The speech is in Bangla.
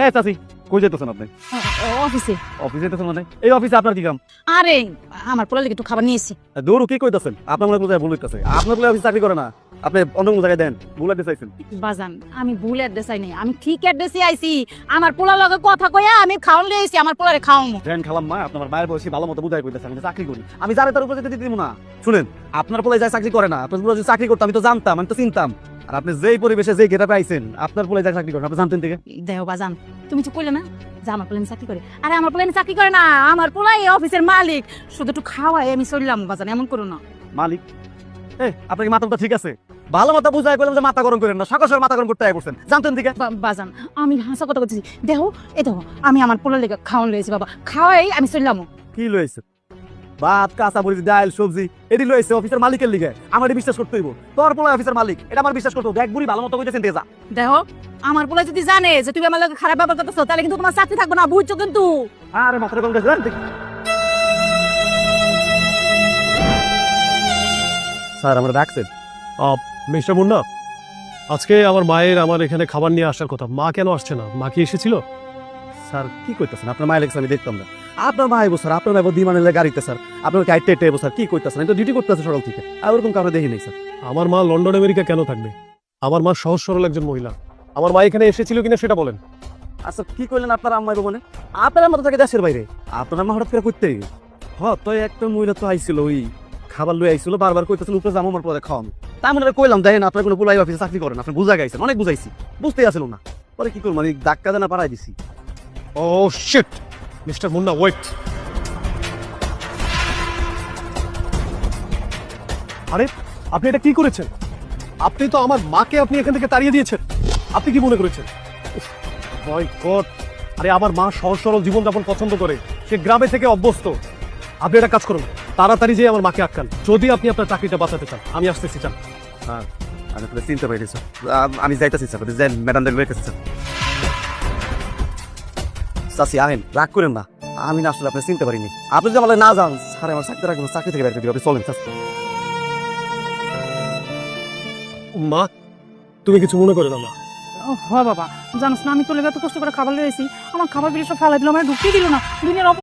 এই চাচি কই যেতেছেন আপনি? অফিসে। অফিসে যেতেছেন মানে? এই অফিসে আপনার কি কাম? আরে আমার পোলা লেগে একটু খাবার নিয়েছি। দৌড় কি কইতাছেন? আপনার মনে কোথায় ভুল হইতাছে? আপনার বলে অফিস চাকরি করে না, আপনি অন্য কোনো জায়গায় দেন, ভুল আইতে চাইছেন। বাজান আমি ভুল অ্যাড্রেস আই নাই, আমি ঠিক অ্যাড্রেসে আইছি। আমার পোলা লগে কথা কইয়া আমি খাওন লই আইছি, আমার পোলারে খাওয়ামু। দেন খালাম মা, আপনার মায়ের বয়সী ভালো মতো বুঝাই কইতাছে আমি তো চাকরি করি, আমি যারে তার উপরে যেতে দিব না। শুনেন, আপনার পোলাই যায় চাকরি করে না, আপনার পোলা যদি চাকরি করতো আমি তো জানতাম, আমি তো চিনতাম। আর আপনি যেই পরিবেশে যেই গেটাপে আইছেন, আপনার পোলাই যায় চাকরি করেন, আপনি জানতেন থেকে? দেহ বাজান, তুমি তো কইলে না যে আমার পোলা চাকরি করে। আরে আমার পোলা চাকরি করে না, আমার পোলা এই অফিসের মালিক। শুধু একটু খাওয়াই আমি চললাম বাজান, এমন করো না। মালিক? আপনার কি মাথাটা ঠিক আছে? ভালো মতো বুঝাই করলাম যে মাথা গরম করেন না, সকাল সকাল মাথা গরম করতে আই করছেন, জানতেন থেকে? বাজান আমি হাসা কথা বলতেছি, দেহ এই দেখো আমি আমার পোলা লেগে খাওয়ান লইছি বাবা, খাওয়াই আমি চললাম। কি লইছে? ভাত, কাঁচা মরিচ, ডাল, সবজি এটি লইছে অফিসের মালিকের লিগে। আমার বিশ্বাস করতে হইব, তোর পোলা অফিসের মালিক, এটা আমার বিশ্বাস করতে হইব। এক বুড়ি ভালো মতো কইতেছেন যা। দেখো আমার পোলা যদি জানে যে তুমি আমার লগে খারাপ ব্যবহার করতেছো, তাহলে কিন্তু তোমার চাকরি থাকবে না, বুঝছো কিন্তু। আরে মাথাটা গরম করেছে। স্যার আমরা ডাকছেন? মিস্টার মুন্না, আজকে আমার মায়ের আমার এখানে খাবার নিয়ে আসার কথা, মা কেন আসছে না? মা কি এসেছিল? স্যার কি কইতাছেন? আপনার মায়ের লেগেছে আমি দেখতাম না। আপনার মা আইবো স্যার, আপনার মাইবো দিমানের গাড়িতে স্যার, আপনার গাইডটা এটে স্যার। কি কইতাছেন? আমি তো ডিউটি করতেছি সকাল থেকে, আর ওরকম কারণে দেখি নাই স্যার। আমার মা লন্ডন আমেরিকা কেন থাকবে? আমার মা সহজ সরল একজন মহিলা। আমার মা এখানে এসেছিল কিনা সেটা বলেন। আচ্ছা কি কইলেন আপনার আম্মা আইবো মানে? আপনার মতো থাকে দেশের বাইরে, আপনার মা হঠাৎ করে করতে তো একটা মহিলা তো আইছিল, ওই খাবার লই আইছিল, বারবার কইতেছেন উপরে যাবো আমার পরে খাওয়াম। তা আমি কইলাম দেখেন আপনার কোনো পোলাই অফিসে চাকরি করেন, আপনি বুঝা গাইছেন, অনেক বুঝাইছি, বুঝতেই আসছিল না। পরে কি করবো, মানে ধাক্কা দেনা পাড়াই দিছি। ও শিট, মিস্টার মুন্না ওয়েট। আরে আপনি এটা কি করেছেন? আপনি তো আমার মাকে আপনি এখান থেকে তাড়িয়ে দিয়েছেন। আপনি কি মনে করেছেন? মাই গড! আরে আমার মা সহজ সরল জীবনযাপন পছন্দ করে, সে গ্রামে থেকে অভ্যস্ত। আপনি একটা কাজ করুন, তাড়াতাড়ি যেয়ে আমার মাকে আটকান, যদি আপনি আপনার চাকরিটা বাঁচাতে চান। আমি আসতেছি, চান? হ্যাঁ আমি আপনার চিনতে পারি স্যার, আমি যাইতেছি স্যার, যাই ম্যাডামদের লইতেছি স্যার। চাচি আহেন, রাগ করেন না, আমি না আসলে আপনি চিনতে পারিনি। আপনি যদি আমার না যান স্যার, আমার চাকরি রাখবেন, চাকরি থেকে বের করে দিবে। আপনি চলেন স্যার। মা, তুমি কিছু মনে করে না মা? হ বাবা, জানোস না আমি তোর লেগে এত কষ্ট করে খাবার লই আইছি, আমার খাবার বিলি সব ফালাই দিল, আমার ঢুকতেই দিল না। দুনিয়ার